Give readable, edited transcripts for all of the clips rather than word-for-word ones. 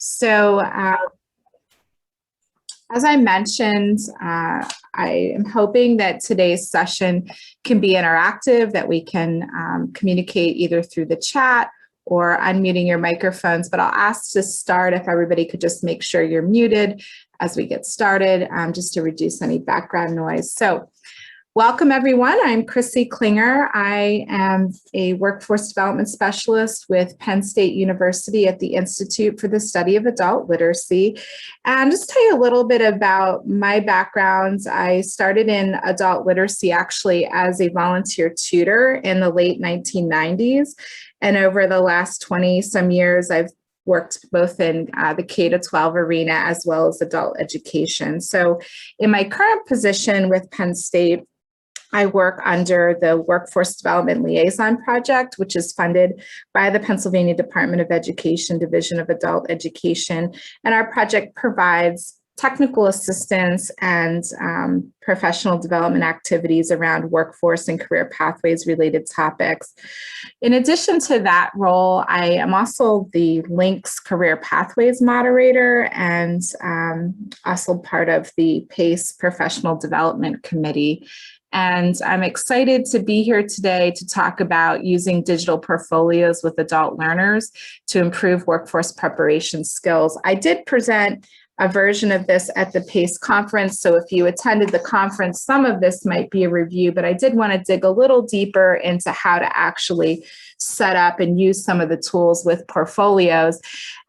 So as I mentioned, I am hoping that today's session can be interactive, that we can communicate either through the chat or unmuting your microphones, but I'll ask to start if everybody could just make sure you're muted as we get started, just to reduce any background noise. So welcome everyone, I'm Chrissy Klinger. I am a workforce development specialist with Penn State University at the Institute for the Study of Adult Literacy. And just tell you a little bit about my background. I started in adult literacy actually as a volunteer tutor in the late 1990s. And over the last 20 some years, I've worked both in the K-12 arena as well as adult education. So in my current position with Penn State, I work under the Workforce Development Liaison Project, which is funded by the Pennsylvania Department of Education, Division of Adult Education. And our project provides technical assistance and professional development activities around workforce and career pathways related topics. In addition to that role, I am also the Links Career Pathways moderator and also part of the PACE Professional Development Committee. And I'm excited to be here today to talk about using digital portfolios with adult learners to improve workforce preparation skills. I did present a version of this at the PACE conference, so if you attended the conference, some of this might be a review, but I did want to dig a little deeper into how to actually set up and use some of the tools with portfolios.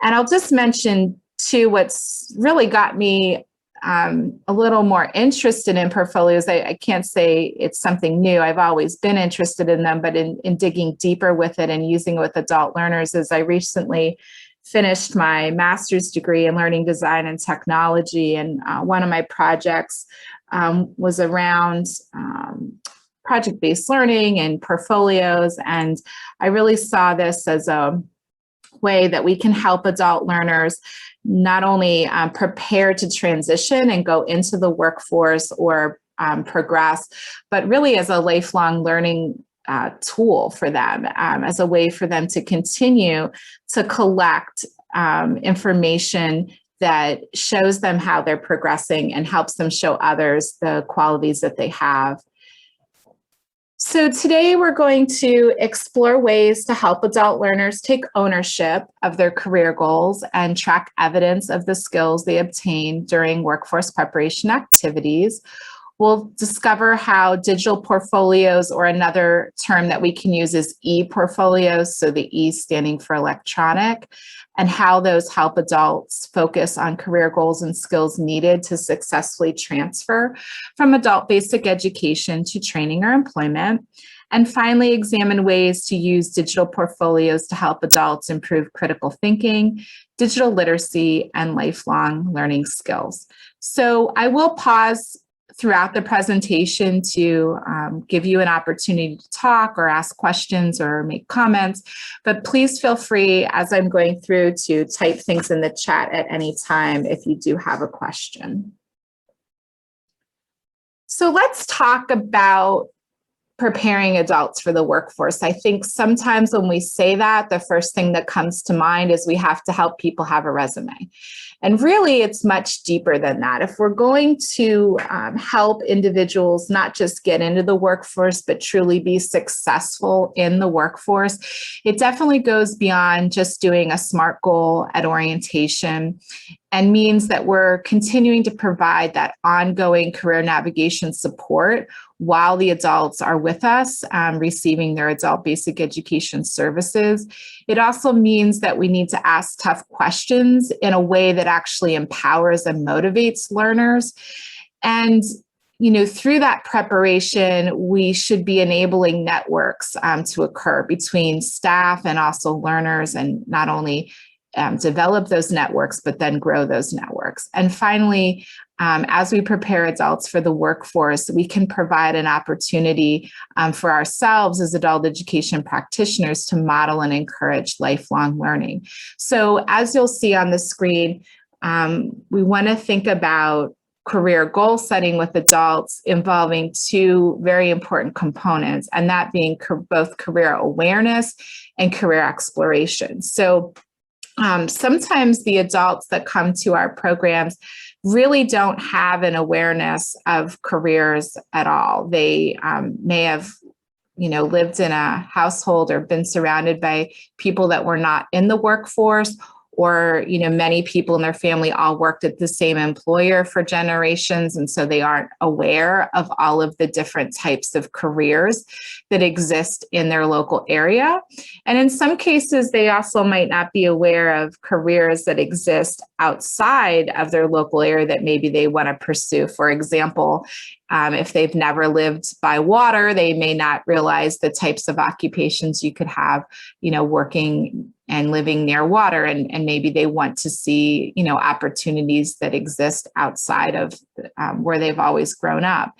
And I'll just mention too, what's really got me a little more interested in portfolios. I can't say it's something new. I've always been interested in them, but in digging deeper with it and using it with adult learners, as I recently finished my master's degree in learning design and technology. And one of my projects was around project-based learning and portfolios. And I really saw this as a way that we can help adult learners not only prepare to transition and go into the workforce or progress, but really as a lifelong learning tool for them, as a way for them to continue to collect information that shows them how they're progressing and helps them show others the qualities that they have. So today we're going to explore ways to help adult learners take ownership of their career goals and track evidence of the skills they obtain during workforce preparation activities. We'll discover how digital portfolios, or another term that we can use is e-portfolios, so the E standing for electronic, and how those help adults focus on career goals and skills needed to successfully transfer from adult basic education to training or employment. And finally, examine ways to use digital portfolios to help adults improve critical thinking, digital literacy, and lifelong learning skills. So I will pause throughout the presentation to give you an opportunity to talk or ask questions or make comments, but please feel free as I'm going through to type things in the chat at any time if you do have a question. So let's talk about preparing adults for the workforce. I think sometimes when we say that, the first thing that comes to mind is we have to help people have a resume. And really, it's much deeper than that. If we're going to help individuals not just get into the workforce, but truly be successful in the workforce, it definitely goes beyond just doing a SMART goal at orientation, and means that we're continuing to provide that ongoing career navigation support while the adults are with us, receiving their adult basic education services. It also means that we need to ask tough questions in a way that actually empowers and motivates learners. And through that preparation, we should be enabling networks to occur between staff and also learners, and not only develop those networks, but then grow those networks. And finally, as we prepare adults for the workforce, we can provide an opportunity for ourselves as adult education practitioners to model and encourage lifelong learning. So as you'll see on the screen, we want to think about career goal setting with adults involving two very important components, and that being both career awareness and career exploration. So Sometimes the adults that come to our programs really don't have an awareness of careers at all. They may have lived in a household or been surrounded by people that were not in the workforce, or, many people in their family all worked at the same employer for generations. And so they aren't aware of all of the different types of careers that exist in their local area. And in some cases, they also might not be aware of careers that exist outside of their local area that maybe they want to pursue. For example, if they've never lived by water, they may not realize the types of occupations you could have, working and living near water, and maybe they want to see, opportunities that exist outside of where they've always grown up.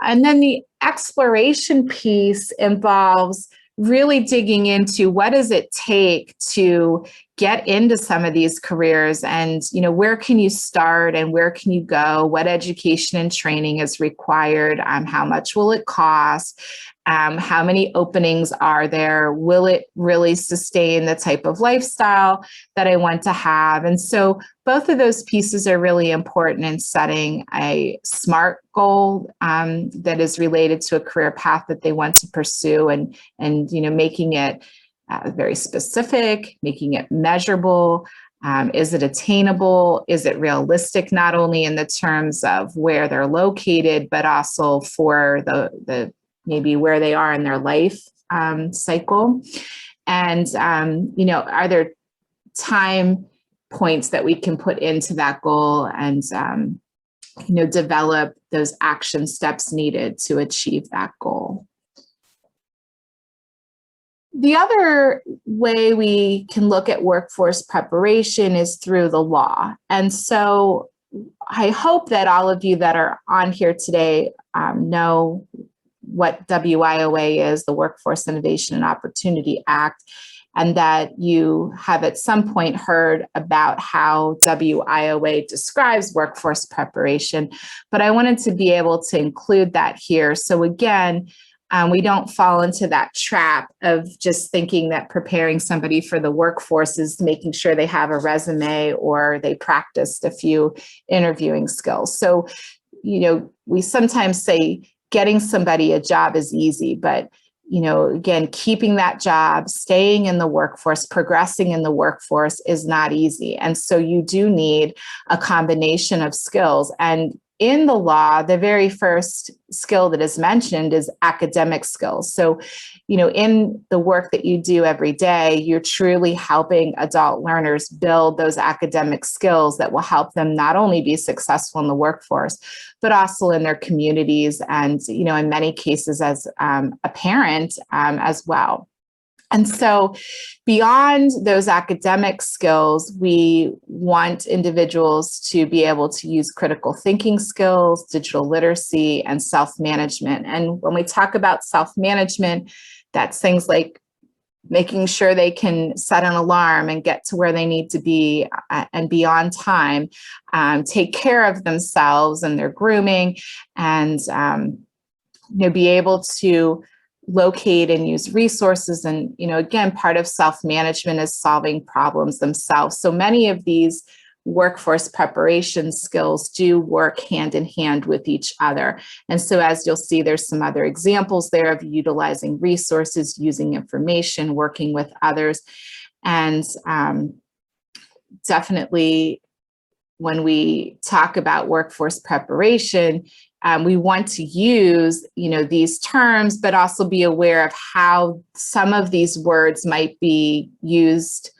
And then the exploration piece involves really digging into what does it take to get into some of these careers, and where can you start and where can you go, what education and training is required, how much will it cost, how many openings are there, will it really sustain the type of lifestyle that I want to have. And so both of those pieces are really important in setting a SMART goal that is related to a career path that they want to pursue, and making it very specific, making it measurable. Is it attainable? Is it realistic, not only in the terms of where they're located, but also for the maybe where they are in their life cycle? And, are there time points that we can put into that goal and, develop those action steps needed to achieve that goal? The other way we can look at workforce preparation is through the law. And so I hope that all of you that are on here today know what WIOA is, the Workforce Innovation and Opportunity Act, and that you have at some point heard about how WIOA describes workforce preparation. But I wanted to be able to include that here. So again, we don't fall into that trap of just thinking that preparing somebody for the workforce is making sure they have a resume or they practiced a few interviewing skills. So, we sometimes say getting somebody a job is easy, but again, keeping that job, staying in the workforce, progressing in the workforce is not easy. And so you do need a combination of skills. And in the law, the very first skill that is mentioned is academic skills. So, in the work that you do every day, you're truly helping adult learners build those academic skills that will help them not only be successful in the workforce, but also in their communities and, in many cases as a parent as well. And so beyond those academic skills, we want individuals to be able to use critical thinking skills, digital literacy, and self-management. And when we talk about self-management, that's things like making sure they can set an alarm and get to where they need to be and be on time, take care of themselves and their grooming, and be able to locate and use resources. And, again, part of self-management is solving problems themselves. So many of these workforce preparation skills do work hand in hand with each other. And so as you'll see, there's some other examples there of utilizing resources, using information, working with others. And definitely when we talk about workforce preparation, we want to use, these terms, but also be aware of how some of these words might be used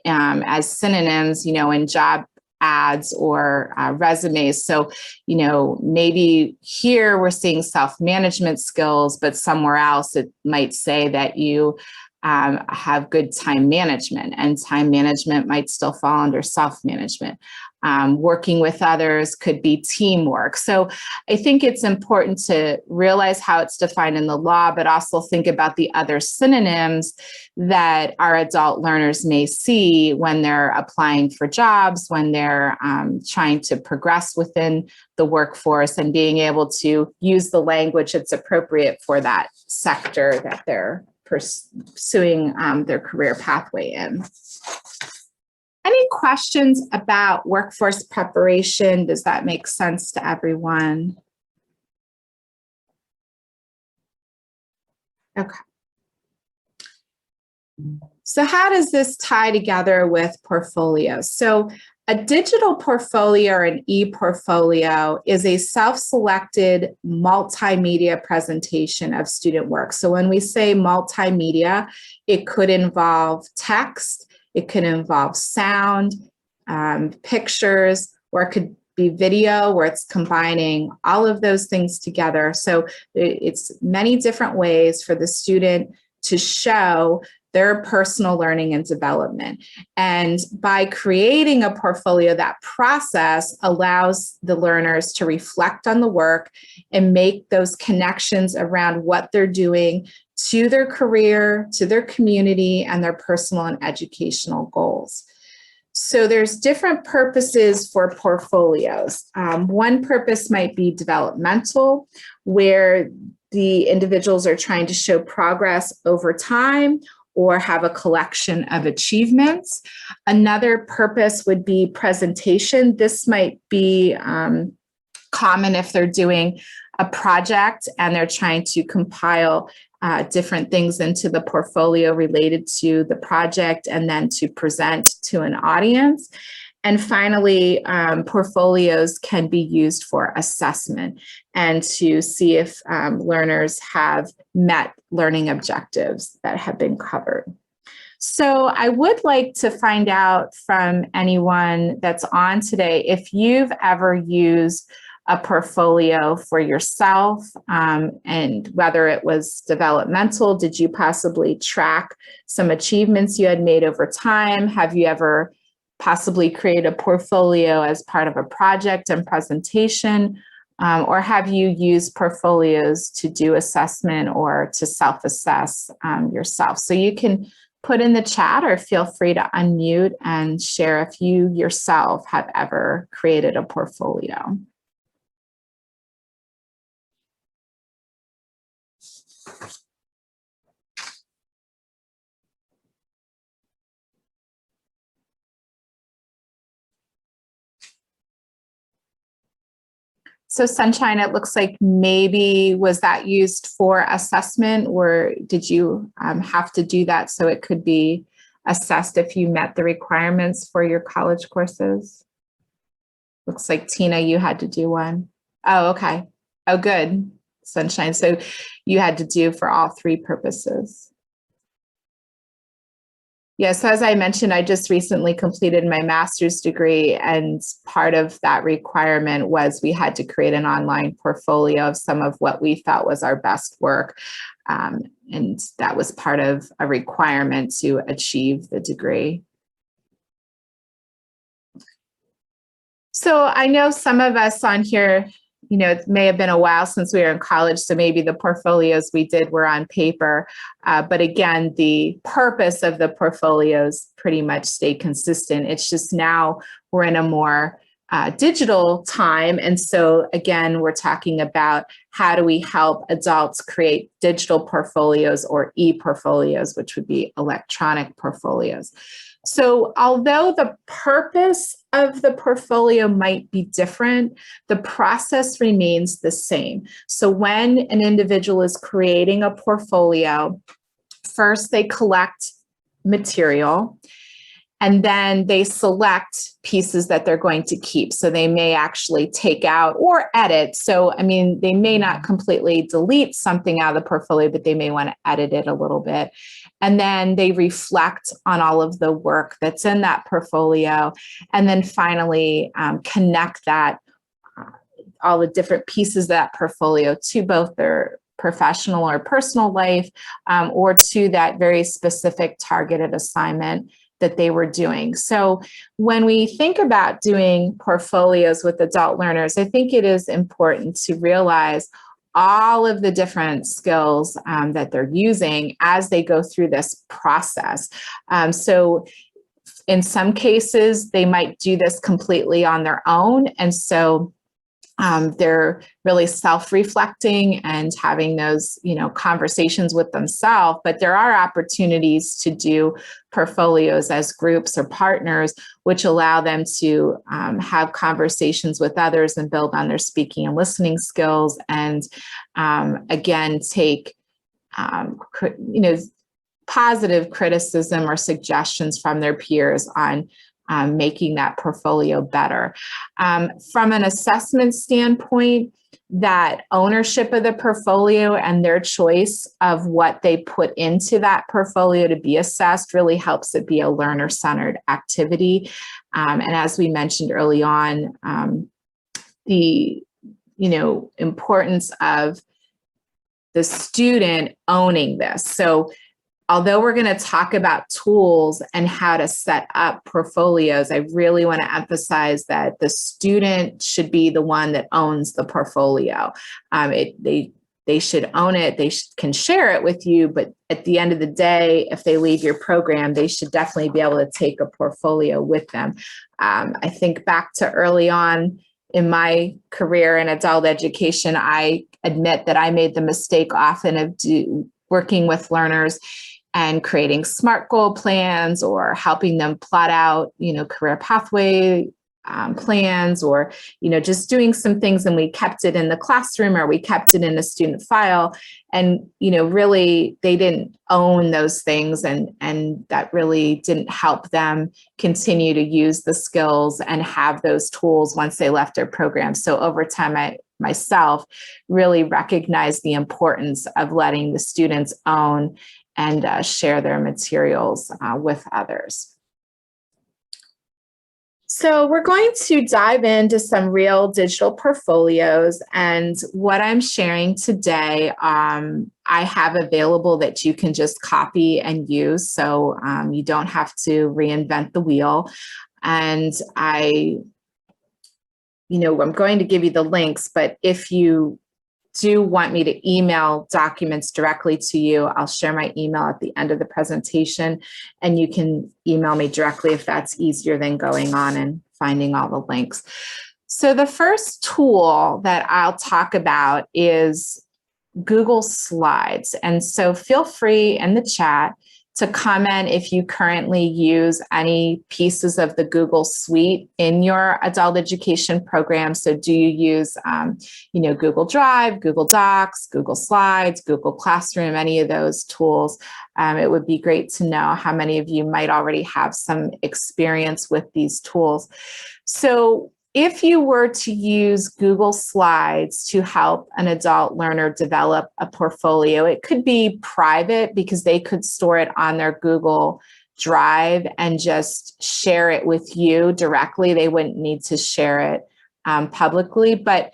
as synonyms, in job ads or resumes. So, maybe here we're seeing self-management skills, but somewhere else it might say that you have good time management, and time management might still fall under self-management. Working with others could be teamwork. So I think it's important to realize how it's defined in the law, but also think about the other synonyms that our adult learners may see when they're applying for jobs, when they're trying to progress within the workforce, and being able to use the language that's appropriate for that sector that they're pursuing their career pathway in. Any questions about workforce preparation? Does that make sense to everyone? Okay. So how does this tie together with portfolios? So a digital portfolio or an e-portfolio is a self-selected multimedia presentation of student work. So when we say multimedia, it could involve text, it could involve sound, pictures, or it could be video where it's combining all of those things together. So it's many different ways for the student to show their personal learning and development. And by creating a portfolio, that process allows the learners to reflect on the work and make those connections around what they're doing to their career, to their community, and their personal and educational goals. So there's different purposes for portfolios. One purpose might be developmental, where the individuals are trying to show progress over time or have a collection of achievements. Another purpose would be presentation. This might be common if they're doing a project and they're trying to compile different things into the portfolio related to the project and then to present to an audience. And finally, portfolios can be used for assessment and to see if learners have met learning objectives that have been covered. So I would like to find out from anyone that's on today if you've ever used a portfolio for yourself, and whether it was developmental. Did you possibly track some achievements you had made over time? Have you ever possibly create a portfolio as part of a project and presentation, or have you used portfolios to do assessment or to self-assess yourself? So you can put in the chat or feel free to unmute and share if you yourself have ever created a portfolio. So Sunshine, it looks like maybe was that used for assessment, or did you have to do that so it could be assessed if you met the requirements for your college courses? Looks like Tina, you had to do one. Oh, okay. Oh, good, Sunshine. So you had to do for all three purposes. Yes, as I mentioned, I just recently completed my master's degree, and part of that requirement was we had to create an online portfolio of some of what we thought was our best work. And that was part of a requirement to achieve the degree. So I know some of us on here, you know, it may have been a while since we were in college, so maybe the portfolios we did were on paper. But again, the purpose of the portfolios pretty much stayed consistent. It's just now we're in a more digital time. And so again, we're talking about how do we help adults create digital portfolios or e-portfolios, which would be electronic portfolios. So although the purpose of the portfolio might be different, the process remains the same. So when an individual is creating a portfolio, first they collect material, and then they select pieces that they're going to keep. So they may actually take out or edit. So, I mean, they may not completely delete something out of the portfolio, but they may want to edit it a little bit. And then they reflect on all of the work that's in that portfolio. And then finally connect that, all the different pieces of that portfolio to both their professional or personal life, or to that very specific targeted assignment that they were doing. So when we think about doing portfolios with adult learners, I think it is important to realize all of the different skills that they're using as they go through this process. So in some cases, they might do this completely on their own. And so they're really self-reflecting and having those, conversations with themselves. But there are opportunities to do portfolios as groups or partners, which allow them to have conversations with others and build on their speaking and listening skills. And again, take, positive criticism or suggestions from their peers on making that portfolio better. From an assessment standpoint, that ownership of the portfolio and their choice of what they put into that portfolio to be assessed really helps it be a learner-centered activity. And as we mentioned early on, the importance of the student owning this. So although we're going to talk about tools and how to set up portfolios, I really want to emphasize that the student should be the one that owns the portfolio. They should own it. They can share it with you, but at the end of the day, if they leave your program, they should definitely be able to take a portfolio with them. I think back to early on in my career in adult education, I admit that I made the mistake often of working with learners and creating SMART goal plans or helping them plot out, career pathway plans, or, just doing some things, and we kept it in the classroom or we kept it in a student file. And, really they didn't own those things, and that really didn't help them continue to use the skills and have those tools once they left their program. So over time, I myself really recognized the importance of letting the students own and share their materials with others. So we're going to dive into some real digital portfolios, and what I'm sharing today, I have available that you can just copy and use, so you don't have to reinvent the wheel. And I'm going to give you the links, but if you do want me to email documents directly to you, I'll share my email at the end of the presentation, and you can email me directly if that's easier than going on and finding all the links. So the first tool that I'll talk about is Google Slides. And so feel free in the chat to comment if you currently use any pieces of the Google Suite in your adult education program. So do you use, Google Drive, Google Docs, Google Slides, Google Classroom, any of those tools? It would be great to know how many of you might already have some experience with these tools. So if you were to use Google Slides to help an adult learner develop a portfolio, it could be private because they could store it on their Google Drive and just share it with you directly. They wouldn't need to share it publicly. But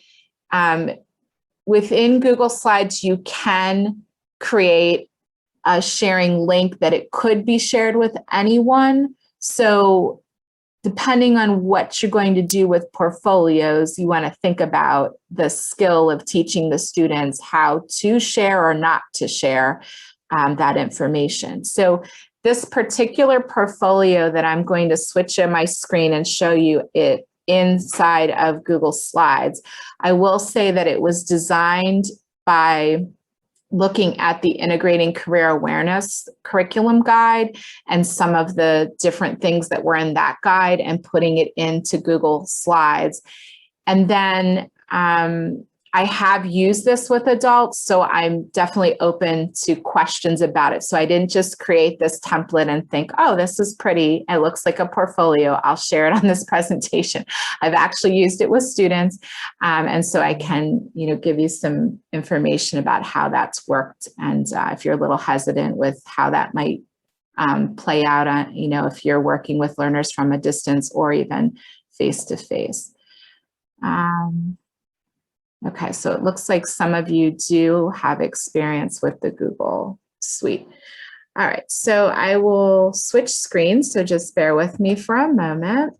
within Google Slides, you can create a sharing link that it could be shared with anyone. So depending on what you're going to do with portfolios, you want to think about the skill of teaching the students how to share or not to share that information. So this particular portfolio that I'm going to switch on my screen and show you it inside of Google Slides, I will say that it was designed by looking at the Integrating Career Awareness curriculum guide and some of the different things that were in that guide and putting it into Google Slides. And then I have used this with adults, so I'm definitely open to questions about it. So I didn't just create this template and think, oh, this is pretty, it looks like a portfolio, I'll share it on this presentation. I've actually used it with students, and so I can, give you some information about how that's worked, and if you're a little hesitant with how that might play out on, if you're working with learners from a distance or even face-to-face. Okay, so it looks like some of you do have experience with the Google Suite. All right, so I will switch screens, so just bear with me for a moment.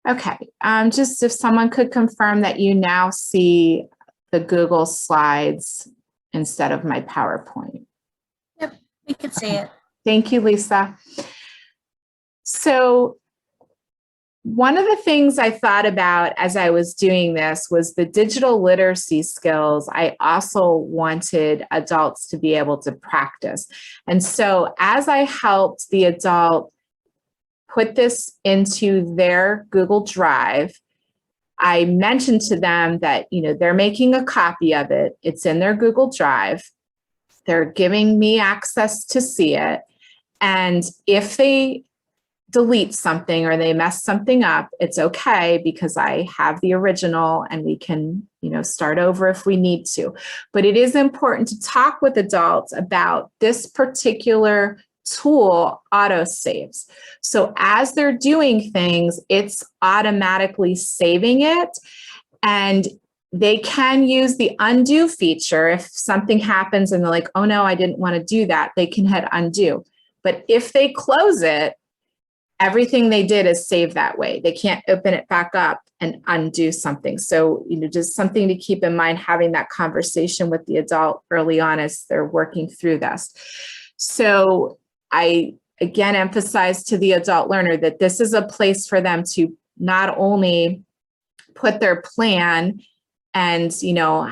Okay, just if someone could confirm that you now see the Google Slides instead of my PowerPoint? Yep, we could see it. Thank you, Lisa. So one of the things I thought about as I was doing this was the digital literacy skills I also wanted adults to be able to practice. And so as I helped the adult put this into their Google Drive, I mentioned to them that, they're making a copy of it. It's in their Google Drive. They're giving me access to see it. And if they delete something or they mess something up, it's okay because I have the original and we can, start over if we need to. But it is important to talk with adults about this particular tool autosaves. So as they're doing things, it's automatically saving it. And they can use the undo feature. If something happens and they're like, oh no, I didn't want to do that, they can hit undo. But if they close it, everything they did is saved that way. They can't open it back up and undo something. So, just something to keep in mind, having that conversation with the adult early on as they're working through this. So I, again, emphasize to the adult learner that this is a place for them to not only put their plan and,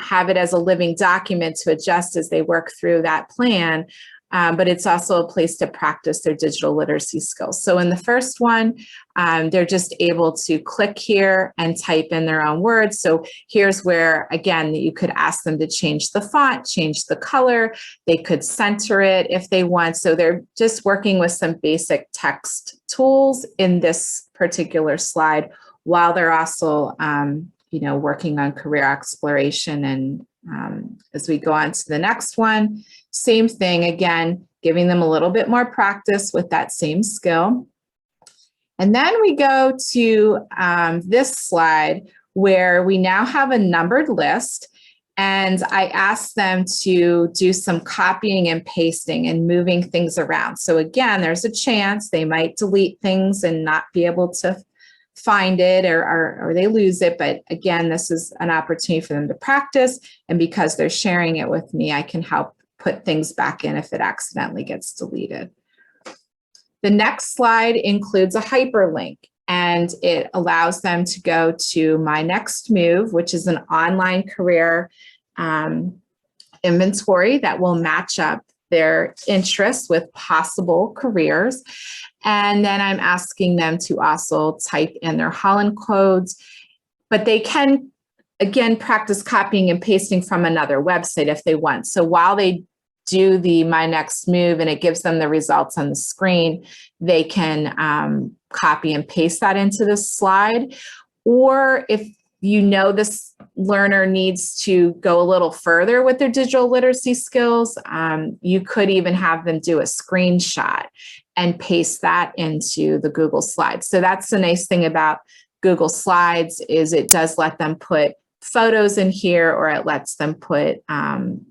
have it as a living document to adjust as they work through that plan, but it's also a place to practice their digital literacy skills. So in the first one, they're just able to click here and type in their own words. So here's where, again, you could ask them to change the font, change the color. They could center it if they want. So they're just working with some basic text tools in this particular slide while they're also, working on career exploration. And as we go on to the next one, same thing, again, giving them a little bit more practice with that same skill. And then we go to this slide where we now have a numbered list. And I asked them to do some copying and pasting and moving things around. So again, there's a chance they might delete things and not be able to find it or they lose it. But again, this is an opportunity for them to practice. And because they're sharing it with me, I can help put things back in if it accidentally gets deleted. The next slide includes a hyperlink, and it allows them to go to My Next Move, which is an online career inventory that will match up their interests with possible careers. And then I'm asking them to also type in their Holland codes, but they can, again, practice copying and pasting from another website if they want. So while they do the My Next Move and it gives them the results on the screen, they can copy and paste that into the slide. Or if this learner needs to go a little further with their digital literacy skills, you could even have them do a screenshot and paste that into the Google Slides. So that's the nice thing about Google Slides is it does let them put photos in here, or it lets them put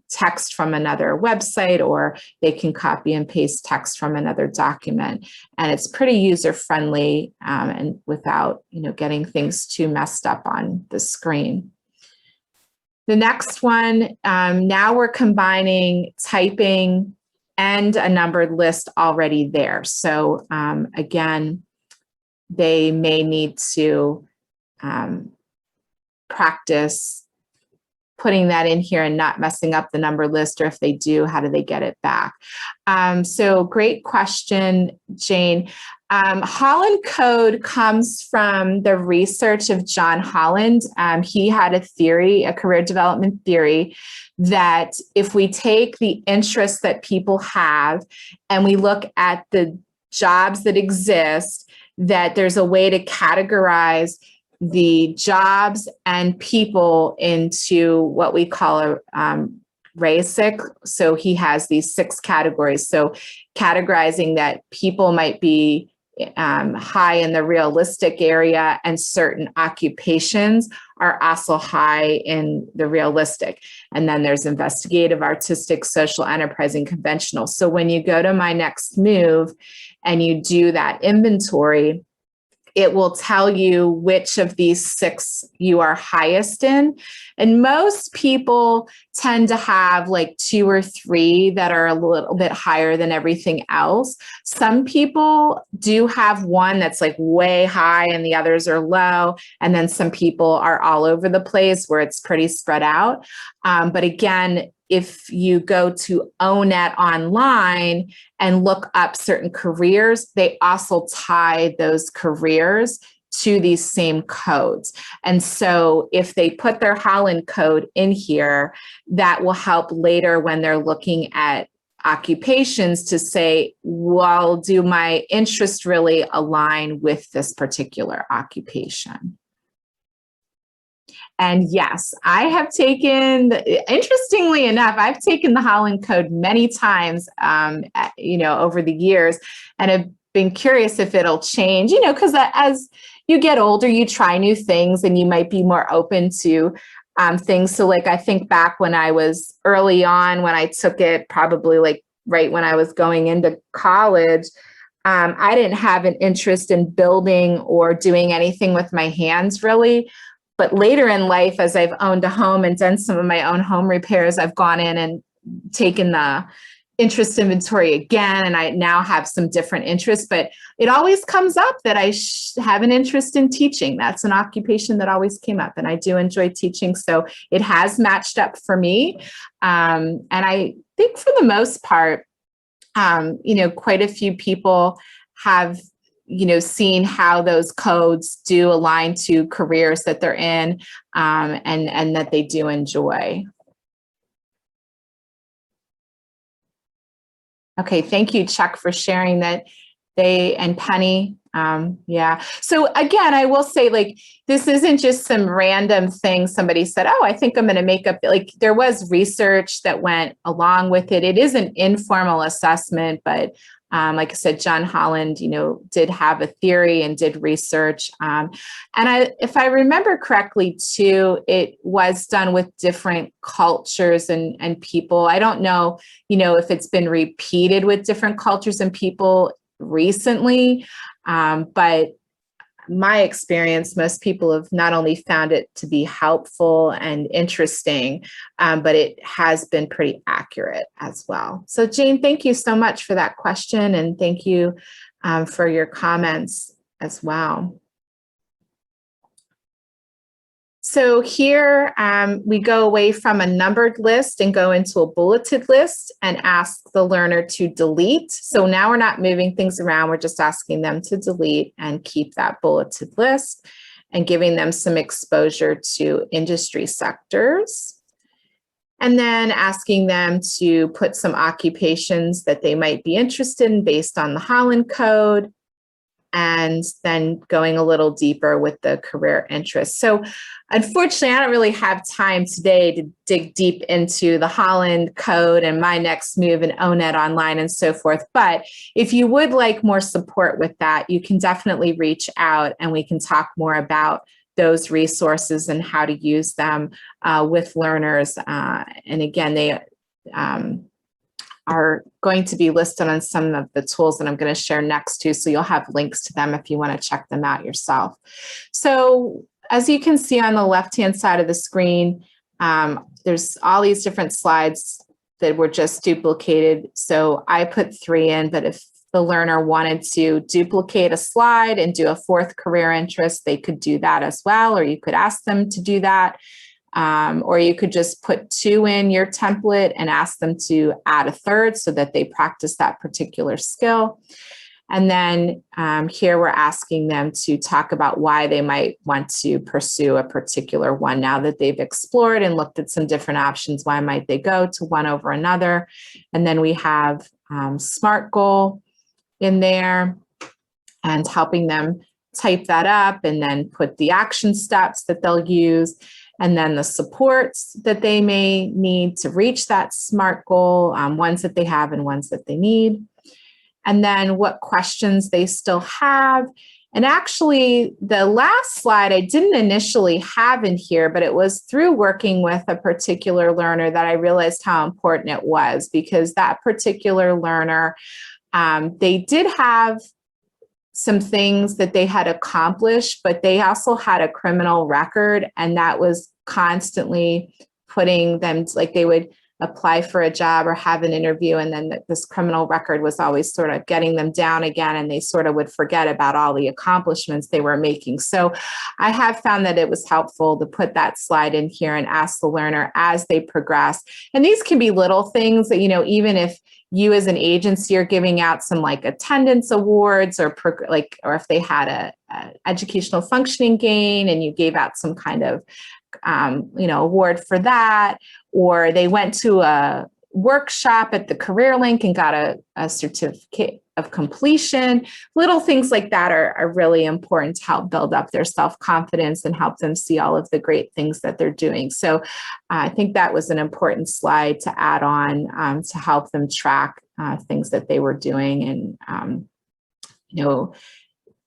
text from another website, or they can copy and paste text from another document. And it's pretty user-friendly and without getting things too messed up on the screen. The next one, now we're combining typing and a numbered list already there. So again, they may need to practice putting that in here and not messing up the number list, or if they do, how do they get it back? So great question, Jane. Holland Code comes from the research of John Holland. He had a theory, a career development theory, that if we take the interests that people have and we look at the jobs that exist, that there's a way to categorize the jobs and people into what we call a RACIC. So he has these 6 categories. So categorizing that people might be high in the realistic area, and certain occupations are also high in the realistic. And then there's investigative, artistic, social, enterprising, conventional. So when you go to My Next Move and you do that inventory, it will tell you which of these 6 you are highest in. And most people tend to have like 2 or 3 that are a little bit higher than everything else. Some people do have one that's like way high and the others are low. And then some people are all over the place where it's pretty spread out. But again, if you go to ONET online and look up certain careers, they also tie those careers to these same codes. And so if they put their Holland code in here, that will help later when they're looking at occupations to say, well, do my interests really align with this particular occupation? And yes, I have taken, interestingly enough, I've taken the Holland Code many times, over the years, and have been curious if it'll change, because as you get older, you try new things and you might be more open to things. So like, I think back when I was early on, when I took it, probably like right when I was going into college, I didn't have an interest in building or doing anything with my hands really. But later in life, as I've owned a home and done some of my own home repairs, I've gone in and taken the interest inventory again, and I now have some different interests, but it always comes up that I have an interest in teaching. That's an occupation that always came up, and I do enjoy teaching, so it has matched up for me. And I think for the most part, quite a few people have seeing how those codes do align to careers that they're in, and that they do enjoy. Okay, thank you, Chuck, for sharing that. And Penny, yeah. So again, I will say, like, this isn't just some random thing somebody said, oh, I think I'm going to make up, like, there was research that went along with it. It is an informal assessment, but like I said, John Holland, did have a theory and did research. And if I remember correctly too, it was done with different cultures and people. I don't know, if it's been repeated with different cultures and people recently, but my experience, most people have not only found it to be helpful and interesting, but it has been pretty accurate as well. So Jane, thank you so much for that question. And thank you for your comments as well. So here we go away from a numbered list and go into a bulleted list and ask the learner to delete. So now we're not moving things around. We're just asking them to delete and keep that bulleted list and giving them some exposure to industry sectors. And then asking them to put some occupations that they might be interested in based on the Holland Code, and then going a little deeper with the career interests. So unfortunately, I don't really have time today to dig deep into the Holland Code and my next move in ONET online and so forth. But if you would like more support with that, you can definitely reach out and we can talk more about those resources and how to use them with learners. And again, they are going to be listed on some of the tools that I'm going to share next too. So you'll have links to them if you want to check them out yourself. So as you can see on the left-hand side of the screen, there's all these different slides that were just duplicated. So I put 3 in, but if the learner wanted to duplicate a slide and do a 4th career interest, they could do that as well, or you could ask them to do that. Or you could just put 2 in your template and ask them to add a 3rd so that they practice that particular skill. And then here we're asking them to talk about why they might want to pursue a particular one. Now that they've explored and looked at some different options, why might they go to one over another? And then we have SMART goal in there and helping them type that up and then put the action steps that they'll use, and then the supports that they may need to reach that SMART goal, ones that they have and ones that they need. And then what questions they still have. And actually, the last slide I didn't initially have in here, but it was through working with a particular learner that I realized how important it was, because that particular learner, they did have some things that they had accomplished, but they also had a criminal record, and that was constantly putting them, like they would apply for a job or have an interview, and then this criminal record was always sort of getting them down again, and they sort of would forget about all the accomplishments they were making. So I have found that it was helpful to put that slide in here and ask the learner as they progress. And these can be little things that, even if you as an agency are giving out some like attendance awards or if they had a educational functioning gain and you gave out some kind of award for that, or they went to a workshop at the CareerLink and got a certificate of completion. Little things like that are really important to help build up their self-confidence and help them see all of the great things that they're doing. So I think that was an important slide to add on to help them track things that they were doing. And,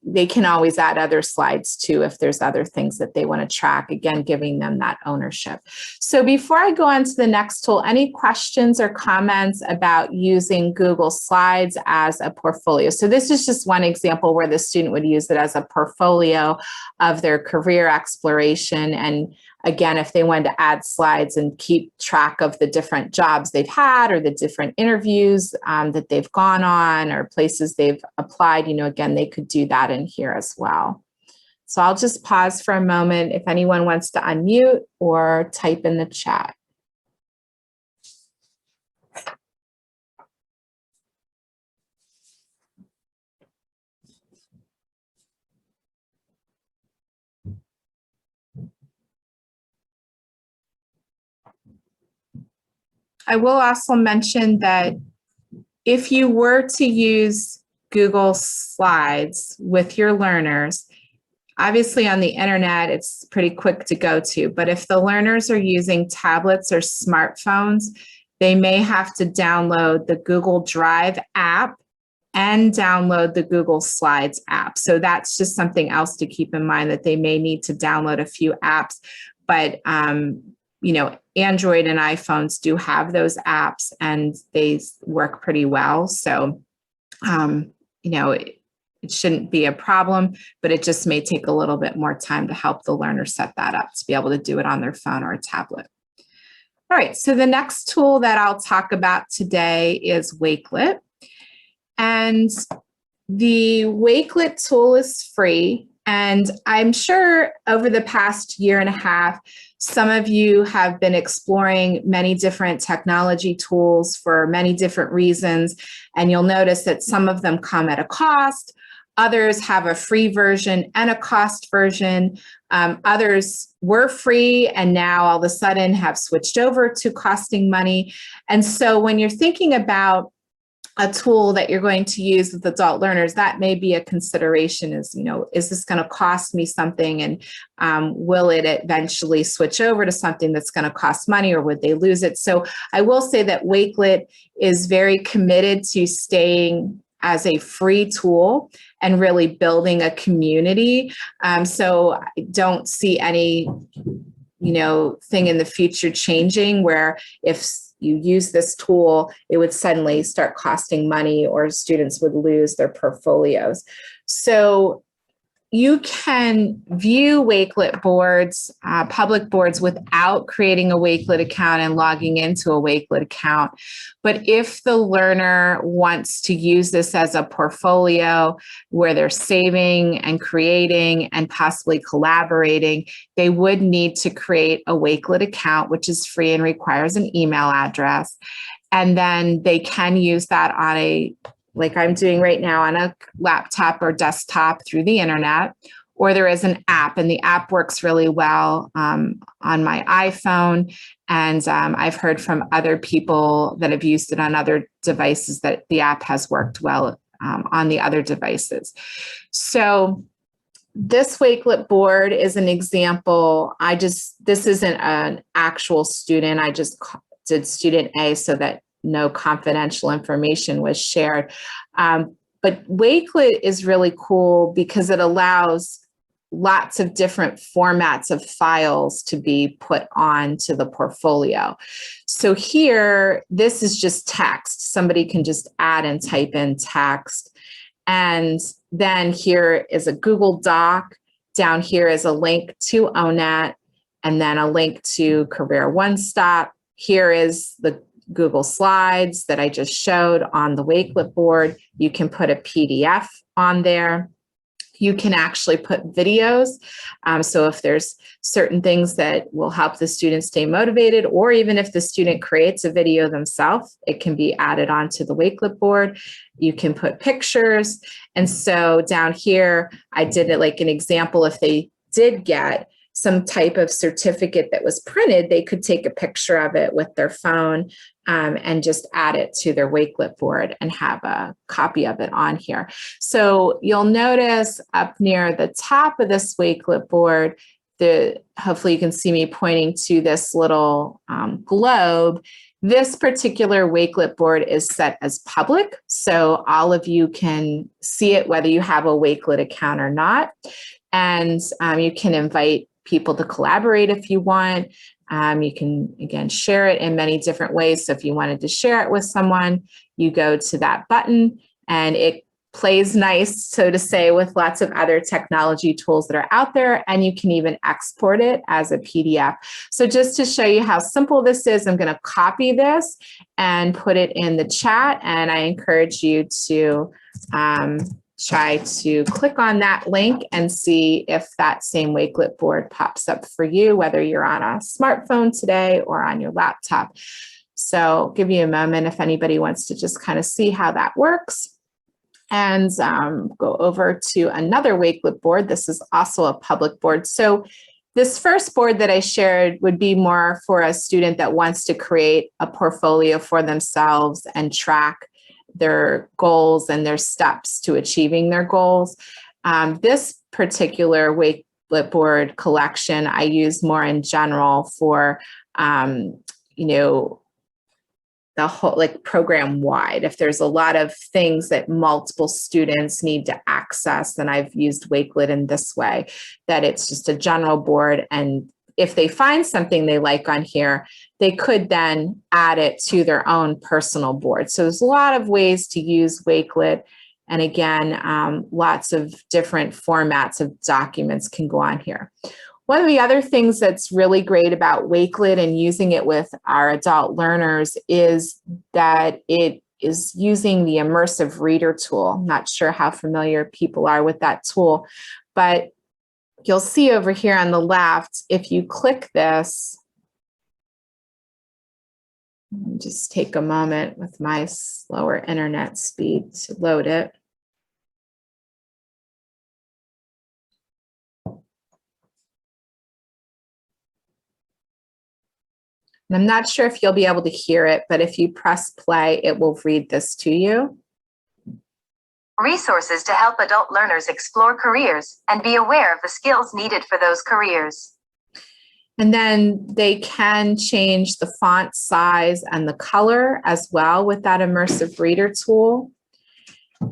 they can always add other slides too if there's other things that they want to track, again, giving them that ownership. So before I go on to the next tool, any questions or comments about using Google Slides as a portfolio? So this is just one example where the student would use it as a portfolio of their career exploration. And again, if they wanted to add slides and keep track of the different jobs they've had or the different interviews that they've gone on or places they've applied, again, they could do that in here as well. So I'll just pause for a moment if anyone wants to unmute or type in the chat. I will also mention that if you were to use Google Slides with your learners, obviously on the internet, it's pretty quick to go to, but if the learners are using tablets or smartphones, they may have to download the Google Drive app and download the Google Slides app. So that's just something else to keep in mind, that they may need to download a few apps, but Android and iPhones do have those apps and they work pretty well. So, it shouldn't be a problem, but it just may take a little bit more time to help the learner set that up to be able to do it on their phone or a tablet. All right, so the next tool that I'll talk about today is Wakelet. And the Wakelet tool is free. And I'm sure over the past year and a half, some of you have been exploring many different technology tools for many different reasons. And you'll notice that some of them come at a cost. Others have a free version and a cost version. Others were free and now all of a sudden have switched over to costing money. And so when you're thinking about a tool that you're going to use with adult learners, that may be a consideration is, is this going to cost me something? And will it eventually switch over to something that's going to cost money, or would they lose it? So I will say that Wakelet is very committed to staying as a free tool and really building a community. So I don't see any, thing in the future changing where if you use this tool, it would suddenly start costing money or students would lose their portfolios. So you can view Wakelet boards, public boards, without creating a Wakelet account and logging into a Wakelet account. But if the learner wants to use this as a portfolio where they're saving and creating and possibly collaborating, they would need to create a Wakelet account, which is free and requires an email address. And then they can use that on like I'm doing right now, on a laptop or desktop through the internet, or there is an app, and the app works really well on my iPhone. And I've heard from other people that have used it on other devices that the app has worked well on the other devices. So this Wakelet board is an example. This isn't an actual student. I just did student A so that no confidential information was shared. But Wakelet is really cool because it allows lots of different formats of files to be put onto the portfolio. So here, this is just text. Somebody can just add and type in text. And then here is a Google Doc. Down here is a link to ONET, and then a link to Career One Stop. Here is the Google Slides that I just showed on the Wakelet board. You can put a PDF on there. You can actually put videos. So if there's certain things that will help the student stay motivated, or even if the student creates a video themselves, it can be added onto the Wakelet board. You can put pictures. And so down here, I did it like an example. If they did get some type of certificate that was printed, they could take a picture of it with their phone and just add it to their Wakelet board and have a copy of it on here. So you'll notice up near the top of this Wakelet board, hopefully you can see me pointing to this little globe. This particular Wakelet board is set as public, so all of you can see it whether you have a Wakelet account or not. And you can invite people to collaborate if you want. You can, again, share it in many different ways. So if you wanted to share it with someone, you go to that button and it plays nice, so to say, with lots of other technology tools that are out there, and you can even export it as a PDF. So just to show you how simple this is, I'm going to copy this and put it in the chat, and I encourage you to try to click on that link and see if that same Wakelet board pops up for you, whether you're on a smartphone today or on your laptop. So I'll give you a moment if anybody wants to just kind of see how that works. And go over to another Wakelet board. This is also a public board. So this first board that I shared would be more for a student that wants to create a portfolio for themselves and track their goals and their steps to achieving their goals. This particular Wakelet board collection I use more in general for, you know, the whole, like, program wide. If there's a lot of things that multiple students need to access, then I've used Wakelet in this way, that it's just a general board. And if they find something they like on here, they could then add it to their own personal board. So there's a lot of ways to use Wakelet. And again, lots of different formats of documents can go on here. One of the other things that's really great about Wakelet and using it with our adult learners is that it is using the immersive reader tool. I'm not sure how familiar people are with that tool, but you'll see over here on the left, if you click this, just take a moment with my slower internet speed to load it. And I'm not sure if you'll be able to hear it, but if you press play, it will read this to you. Resources to help adult learners explore careers and be aware of the skills needed for those careers. And then they can change the font size and the color as well with that immersive reader tool.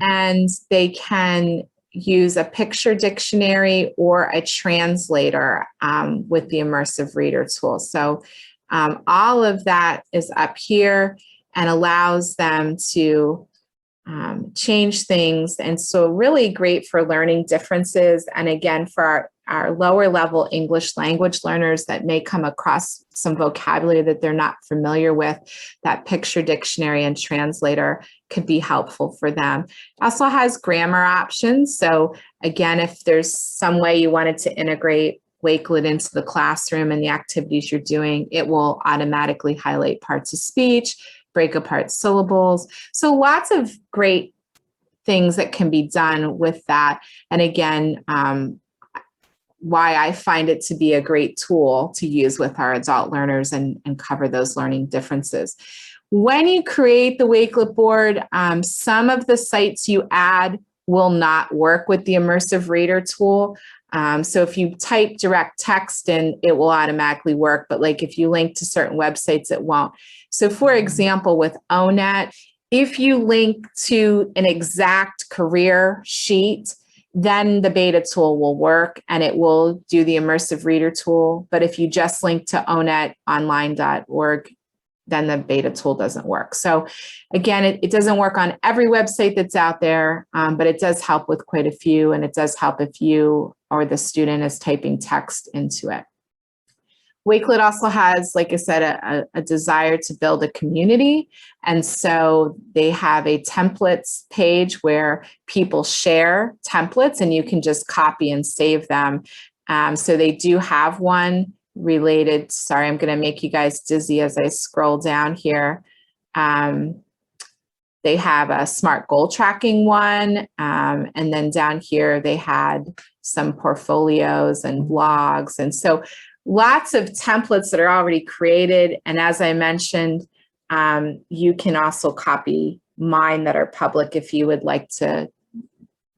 And they can use a picture dictionary or a translator with the immersive reader tool. So all of that is up here and allows them to change things. And so really great for learning differences. And again, for our lower level English language learners that may come across some vocabulary that they're not familiar with, that picture dictionary and translator could be helpful for them. It also has grammar options. So again, if there's some way you wanted to integrate Wakelet into the classroom and the activities you're doing, it will automatically highlight parts of speech, break apart syllables. So lots of great things that can be done with that. And again, why I find it to be a great tool to use with our adult learners and cover those learning differences. When you create the Wakelet board, some of the sites you add will not work with the immersive reader tool. So if you type direct text in, it will automatically work, but like if you link to certain websites, it won't. So for example, with ONET, if you link to an exact career sheet, then the beta tool will work and it will do the immersive reader tool. But if you just link to onetonline.org, then the beta tool doesn't work. So again, it doesn't work on every website that's out there, but it does help with quite a few, and it does help if you or the student is typing text into it. Wakelet also has, like I said, a desire to build a community. And so they have a templates page where people share templates and you can just copy and save them. So they do have one related. Sorry, I'm going to make you guys dizzy as I scroll down here. They have a smart goal tracking one. And then down here, they had some portfolios and blogs. And so lots of templates that are already created. And as I mentioned, you can also copy mine that are public if you would like to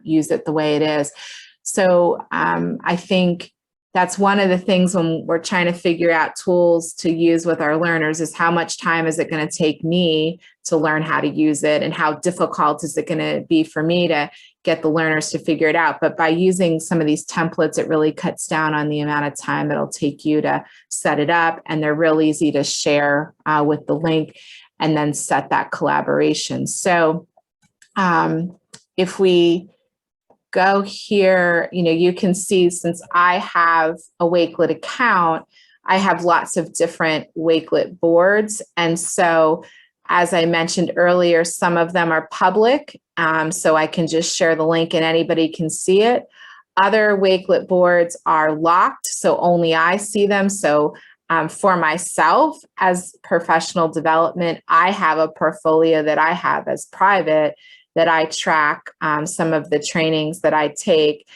use it the way it is. So I think that's one of the things when we're trying to figure out tools to use with our learners is how much time is it going to take me to learn how to use it, and how difficult is it going to be for me to get the learners to figure it out. But by using some of these templates, it really cuts down on the amount of time it'll take you to set it up, and they're real easy to share with the link and then set that collaboration. So if we go here, you can see, since I have a Wakelet account, I have lots of different Wakelet boards. And so, as I mentioned earlier, some of them are public, so I can just share the link and anybody can see it. Other Wakelet boards are locked, so only I see them. So for myself as professional development, I have a portfolio that I have as private that I track some of the trainings that I take,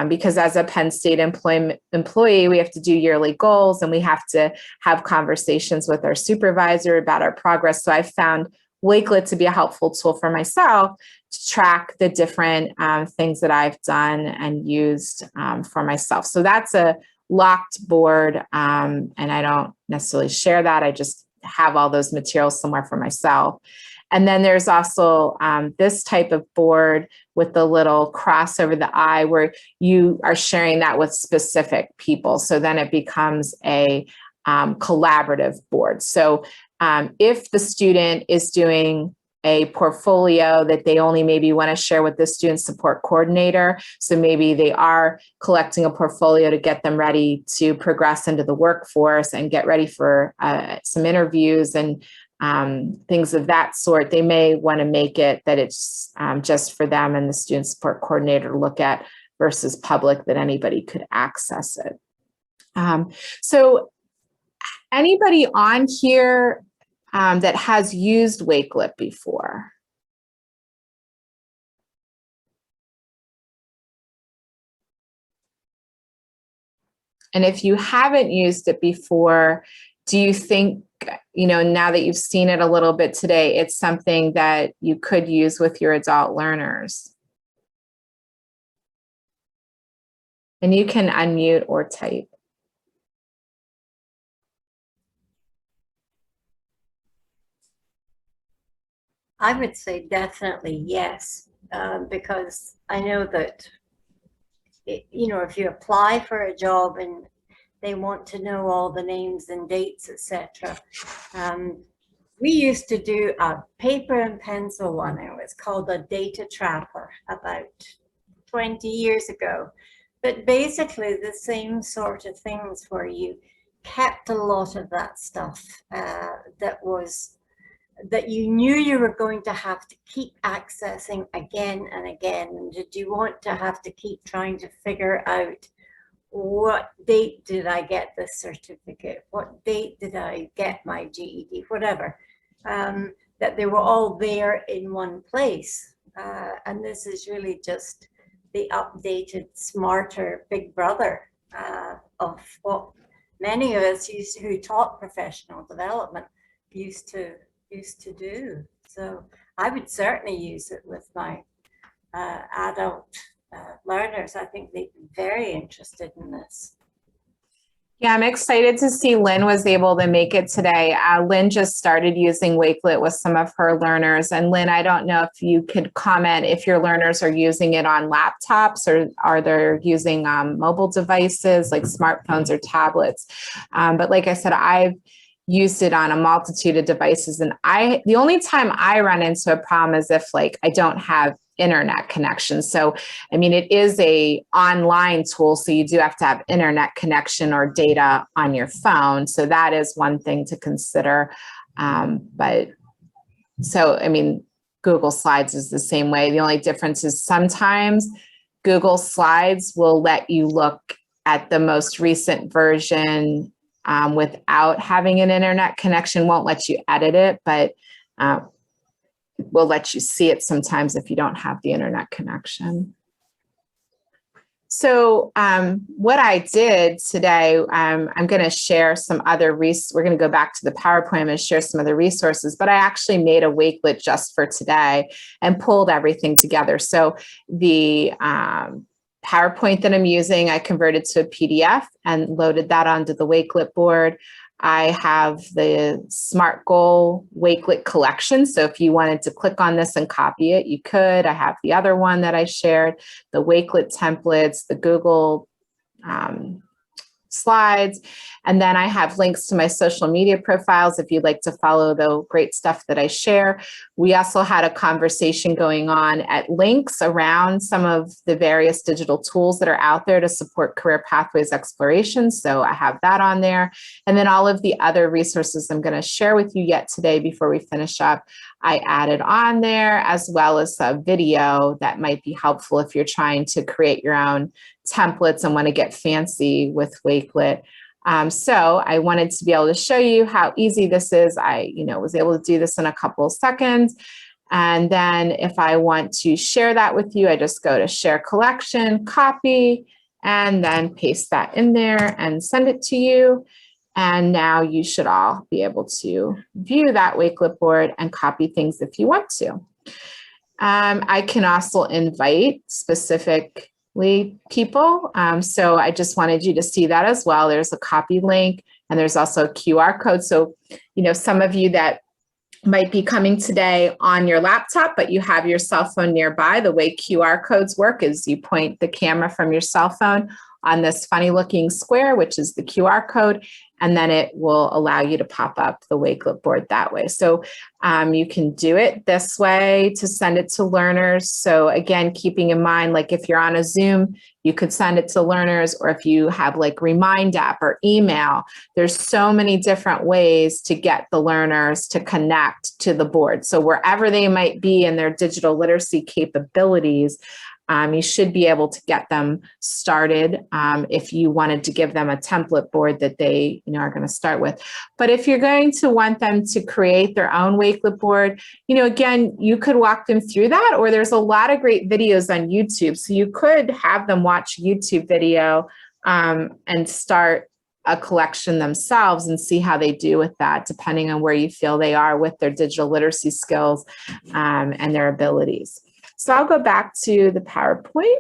because as a Penn State employee, we have to do yearly goals and we have to have conversations with our supervisor about our progress. So I found Wakelet to be a helpful tool for myself to track the different things that I've done and used for myself. So that's a locked board, and I don't necessarily share that. I just have all those materials somewhere for myself. And then there's also this type of board with the little cross over the I, where you are sharing that with specific people. So then it becomes a collaborative board. So if the student is doing a portfolio that they only maybe want to share with the student support coordinator, so maybe they are collecting a portfolio to get them ready to progress into the workforce and get ready for some interviews and things of that sort, they may want to make it that it's just for them and the student support coordinator to look at versus public, that anybody could access it. So anybody on here that has used Wakelet before? And if you haven't used it before, do you think, now that you've seen it a little bit today, it's something that you could use with your adult learners? And you can unmute or type. I would say definitely yes, because I know that, if you apply for a job and they want to know all the names and dates, etc. We used to do a paper and pencil one. It was called a data trapper about 20 years ago. But basically the same sort of things, where you kept a lot of that stuff that you knew you were going to have to keep accessing again and again. And did you want to have to keep trying to figure out, what date did I get this certificate? What date did I get my GED? Whatever. That they were all there in one place. And this is really just the updated, smarter big brother of what many of us who taught professional development used to do. So I would certainly use it with my adult learners. I think they'd be very interested in this. Yeah, I'm excited to see Lynn was able to make it today. Lynn just started using Wakelet with some of her learners. And Lynn, I don't know if you could comment if your learners are using it on laptops or are they using mobile devices like smartphones or tablets. But like I said, I've used it on a multitude of devices. And the only time I run into a problem is if like I don't have internet connection. So, I mean, it is a online tool, so you do have to have internet connection or data on your phone. So that is one thing to consider. But so, I mean, Google Slides is the same way. The only difference is sometimes Google Slides will let you look at the most recent version without having an internet connection, won't let you edit it, but will let you see it sometimes if you don't have the internet connection. So what I did today, I'm going to share some other we're going to go back to the PowerPoint and share some other resources, but I actually made a Wakelet just for today and pulled everything together. So the PowerPoint that I'm using, I converted to a PDF and loaded that onto the Wakelet board. I have the SMART Goal Wakelet collection. So if you wanted to click on this and copy it, you could. I have the other one that I shared, the Wakelet templates, the Google Slides. And then I have links to my social media profiles if you'd like to follow the great stuff that I share. We also had a conversation going on at Links around some of the various digital tools that are out there to support career pathways exploration. So I have that on there. And then all of the other resources I'm going to share with you yet today before we finish up, I added on there, as well as a video that might be helpful if you're trying to create your own templates and want to get fancy with Wakelet. So I wanted to be able to show you how easy this is. I, was able to do this in a couple of seconds. And then if I want to share that with you, I just go to Share Collection, Copy, and then paste that in there and send it to you. And now you should all be able to view that Wakelet board and copy things if you want to. I can also invite specific people. So I just wanted you to see that as well. There's a copy link and there's also a QR code. So, some of you that might be coming today on your laptop, but you have your cell phone nearby, the way QR codes work is you point the camera from your cell phone on this funny looking square, which is the QR code, and then it will allow you to pop up the Wakelet board that way. So you can do it this way to send it to learners. So again, keeping in mind, like if you're on a Zoom, you could send it to learners, or if you have like Remind app or email, there's so many different ways to get the learners to connect to the board. So wherever they might be in their digital literacy capabilities, you should be able to get them started if you wanted to give them a template board that they are going to start with. But if you're going to want them to create their own Wakelet board, again, you could walk them through that, or there's a lot of great videos on YouTube. So you could have them watch YouTube video and start a collection themselves and see how they do with that, depending on where you feel they are with their digital literacy skills and their abilities. So I'll go back to the PowerPoint.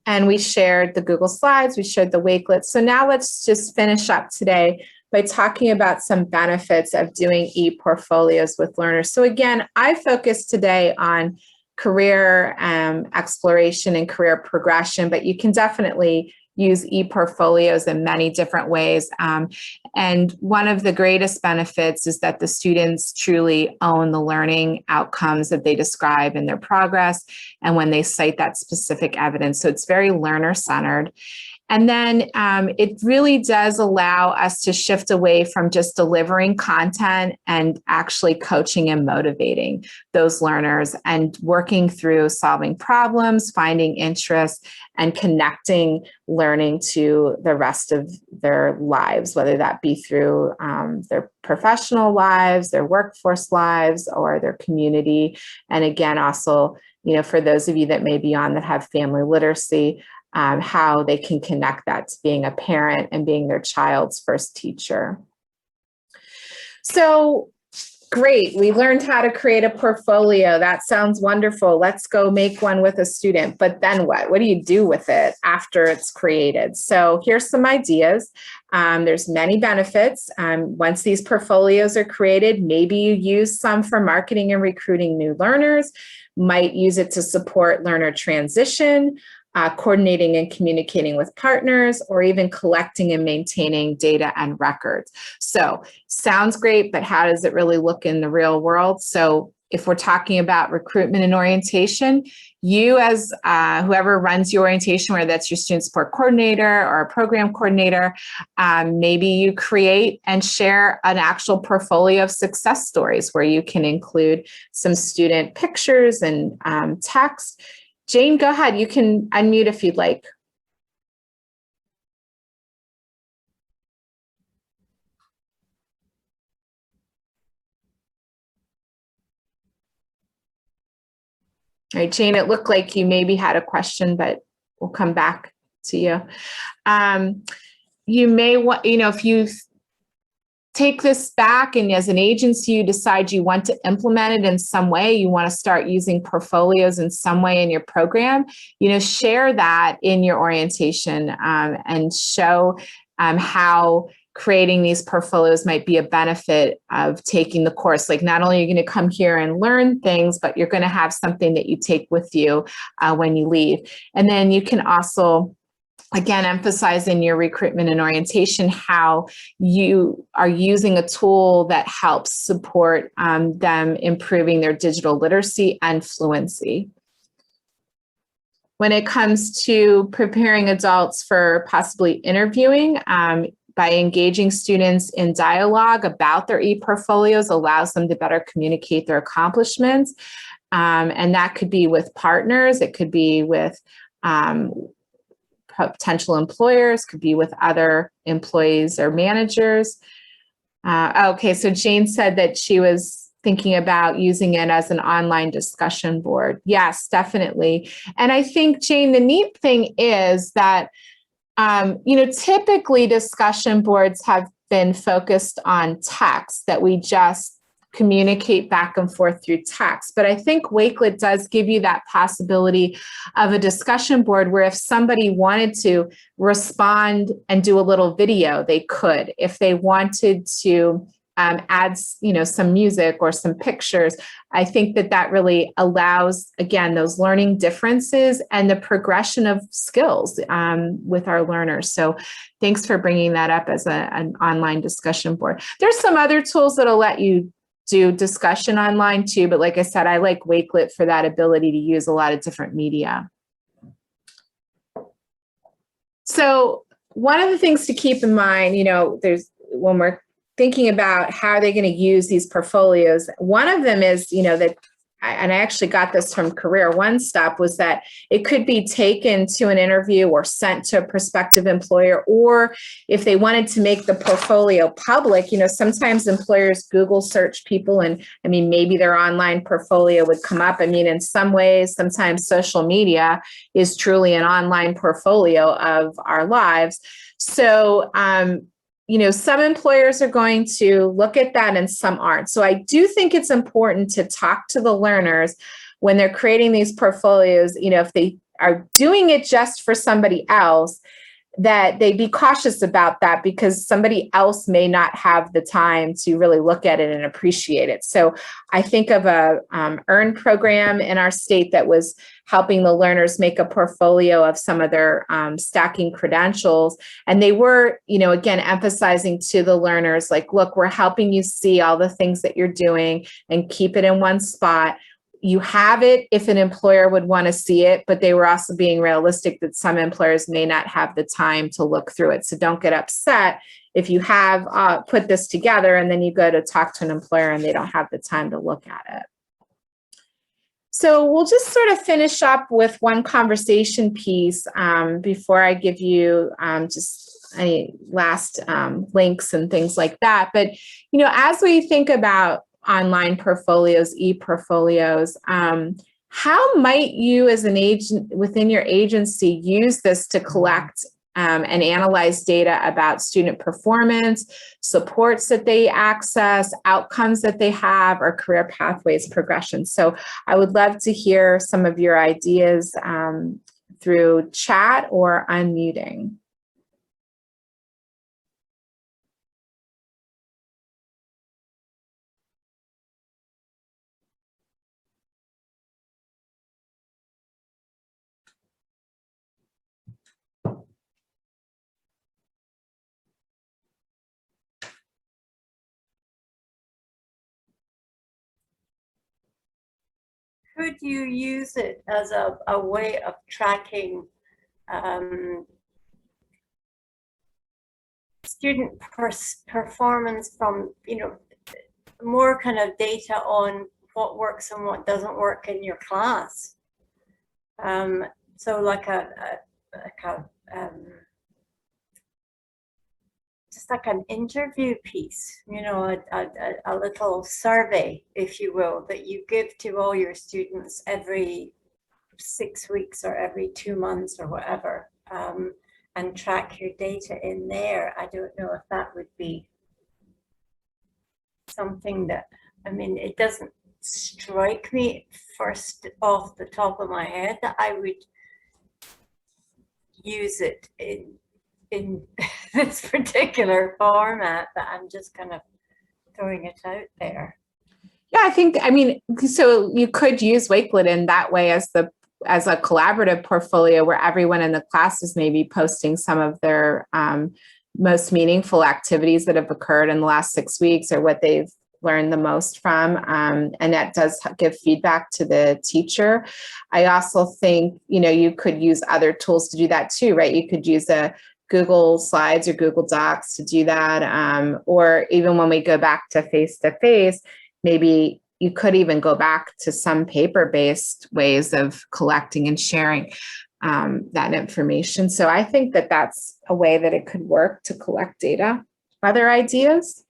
And we shared the Google Slides, we shared the Wakelet. So now let's just finish up today by talking about some benefits of doing e-portfolios with learners. So again, I focused today on career exploration and career progression, but you can definitely use e-portfolios in many different ways. And one of the greatest benefits is that the students truly own the learning outcomes that they describe in their progress and when they cite that specific evidence. So it's very learner-centered. And then it really does allow us to shift away from just delivering content and actually coaching and motivating those learners and working through solving problems, finding interest, and connecting learning to the rest of their lives, whether that be through their professional lives, their workforce lives, or their community. And again, also, for those of you that may be on that have family literacy, how they can connect that to being a parent and being their child's first teacher. So great, we learned how to create a portfolio. That sounds wonderful. Let's go make one with a student. But then what? What do you do with it after it's created? So here's some ideas. There's many benefits. Once these portfolios are created, maybe you use some for marketing and recruiting new learners, might use it to support learner transition. coordinating and communicating with partners, or even collecting and maintaining data and records. So sounds great, but how does it really look in the real world? So if we're talking about recruitment and orientation, you as whoever runs your orientation, whether that's your student support coordinator or a program coordinator, maybe you create and share an actual portfolio of success stories where you can include some student pictures and text. Jane, go ahead. You can unmute if you'd like. All right, Jane, it looked like you maybe had a question, but we'll come back to you. You may want, if you take this back and as an agency, you decide you want to implement it in some way, you want to start using portfolios in some way in your program, share that in your orientation and show how creating these portfolios might be a benefit of taking the course. Like not only are you going to come here and learn things, but you're going to have something that you take with you when you leave. And then you can also, again, emphasize in your recruitment and orientation how you are using a tool that helps support them improving their digital literacy and fluency. When it comes to preparing adults for possibly interviewing, by engaging students in dialogue about their e-portfolios allows them to better communicate their accomplishments. And that could be with partners, it could be with potential employers, could be with other employees or managers. Okay, so Jane said that she was thinking about using it as an online discussion board. Yes, definitely. And I think, Jane, the neat thing is that typically discussion boards have been focused on text that we just communicate back and forth through text. But I think Wakelet does give you that possibility of a discussion board where if somebody wanted to respond and do a little video, they could. If they wanted to add, some music or some pictures, I think that really allows, again, those learning differences and the progression of skills with our learners. So thanks for bringing that up as an online discussion board. There's some other tools that'll let you do discussion online too, but like I said, I like Wakelet for that ability to use a lot of different media. So one of the things to keep in mind, when we're thinking about how they're going to use these portfolios, one of them is, and I actually got this from Career One Stop, was that it could be taken to an interview or sent to a prospective employer, or if they wanted to make the portfolio public, sometimes employers Google search people and maybe their online portfolio would come up. In some ways, sometimes social media is truly an online portfolio of our lives. So, some employers are going to look at that and some aren't. So I do think it's important to talk to the learners when they're creating these portfolios, if they are doing it just for somebody else, that they be cautious about that because somebody else may not have the time to really look at it and appreciate it. So I think of a EARN program in our state that was helping the learners make a portfolio of some of their stacking credentials. And they were, again, emphasizing to the learners, like, look, we're helping you see all the things that you're doing and keep it in one spot. You have it if an employer would want to see it, but they were also being realistic that some employers may not have the time to look through it. So don't get upset if you have put this together and then you go to talk to an employer and they don't have the time to look at it. So we'll just sort of finish up with one conversation piece before I give you just any last links and things like that. But, as we think about online portfolios, e-portfolios, how might you as an agent within your agency use this to collect and analyze data about student performance, supports that they access, outcomes that they have, or career pathways progression? So I would love to hear some of your ideas through chat or unmuting. could you use it as a way of tracking student performance from, you know, more kind of data on what works and what doesn't work in your class? So like just like an interview piece, you know, a little survey, if you will, that you give to all your students every 6 weeks or every 2 months or whatever, and track your data in there. I don't know if that would be something that, I mean, it doesn't strike me first off the top of my head that I would use it in this particular format, but I'm just kind of throwing it out there. Yeah, I think, I mean, so you could use Wakelet in that way as a collaborative portfolio where everyone in the class is maybe posting some of their most meaningful activities that have occurred in the last 6 weeks or what they've learned the most from. And that does give feedback to the teacher. I also think, you know, you could use other tools to do that too, right? You could use a Google Slides or Google Docs to do that. Or even when we go back to face-to-face, maybe you could even go back to some paper-based ways of collecting and sharing that information. So I think that that's a way that it could work to collect data. Other ideas?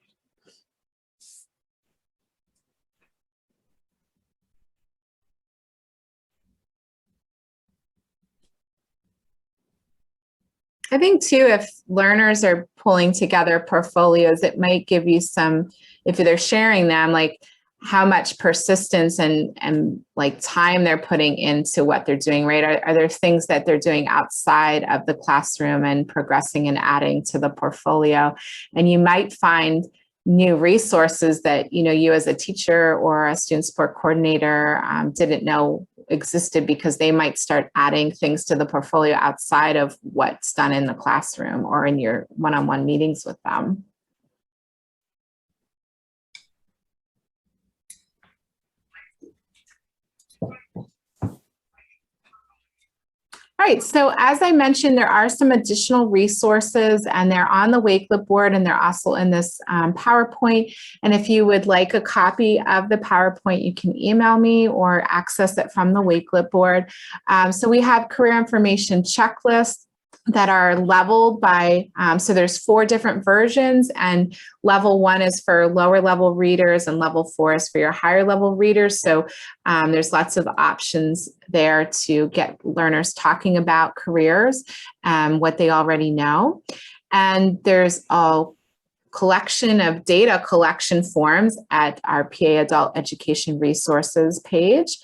I think too, if learners are pulling together portfolios, it might give you some, if they're sharing them, like how much persistence and like time they're putting into what they're doing, right? Are there things that they're doing outside of the classroom and progressing and adding to the portfolio? And you might find new resources that, you know, you as a teacher or a student support coordinator didn't know existed, because they might start adding things to the portfolio outside of what's done in the classroom or in your one-on-one meetings with them. All right, so as I mentioned, there are some additional resources and they're on the Wakelet board and they're also in this PowerPoint. And if you would like a copy of the PowerPoint, you can email me or access it from the Wakelet board. So we have career information checklists that are leveled by, so there's 4 different versions, and level 1 is for lower level readers and level 4 is for your higher level readers. So there's lots of options there to get learners talking about careers, what they already know. And there's a collection of data collection forms at our PA Adult Education Resources page.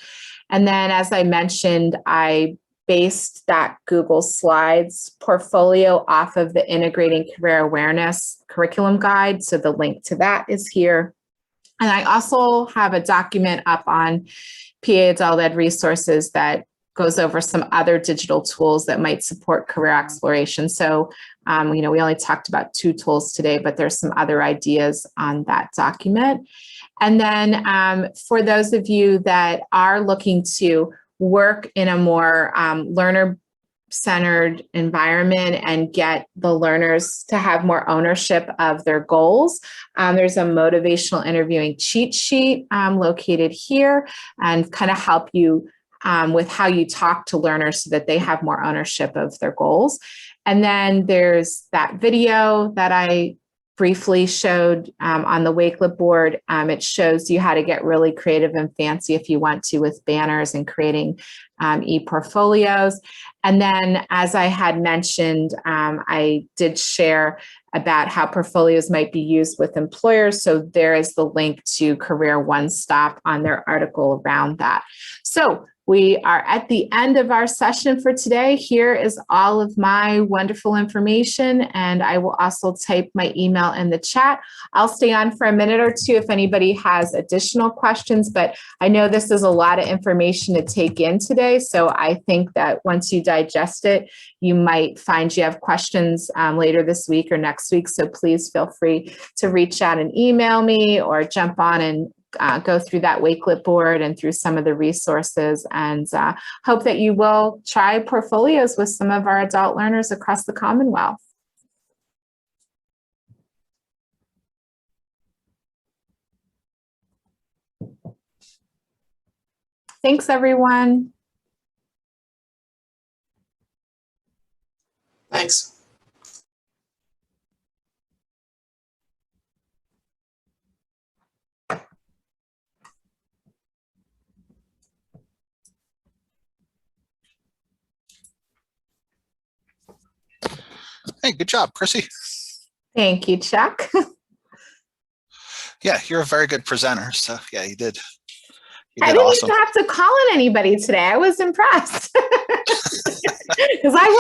And then, as I mentioned, I based that Google Slides portfolio off of the Integrating Career Awareness Curriculum Guide. So the link to that is here. And I also have a document up on PA Adult Ed Resources that goes over some other digital tools that might support career exploration. So, you know, we only talked about 2 tools today, but there's some other ideas on that document. And then for those of you that are looking to work in a more learner-centered environment and get the learners to have more ownership of their goals, there's a motivational interviewing cheat sheet located here, and kind of help you with how you talk to learners so that they have more ownership of their goals. And then there's that video that I briefly showed on the Wakelet board. It shows you how to get really creative and fancy if you want to with banners and creating e-portfolios. And then, as I had mentioned, I did share about how portfolios might be used with employers. So there is the link to Career One Stop on their article around that. So we are at the end of our session for today. Here is all of my wonderful information, and I will also type my email in the chat. I'll stay on for a minute or two if anybody has additional questions, but I know this is a lot of information to take in today, so I think that once you digest it, you might find you have questions later this week or next week, so please feel free to reach out and email me or jump on and go through that Wakelet board and through some of the resources, and hope that you will try portfolios with some of our adult learners across the Commonwealth. Thanks, everyone. Thanks. Hey, good job, Chrissy. Thank you, Chuck. Yeah, you're a very good presenter. So yeah, you did. You I did didn't awesome. even have to call on anybody today. I was impressed. Because I will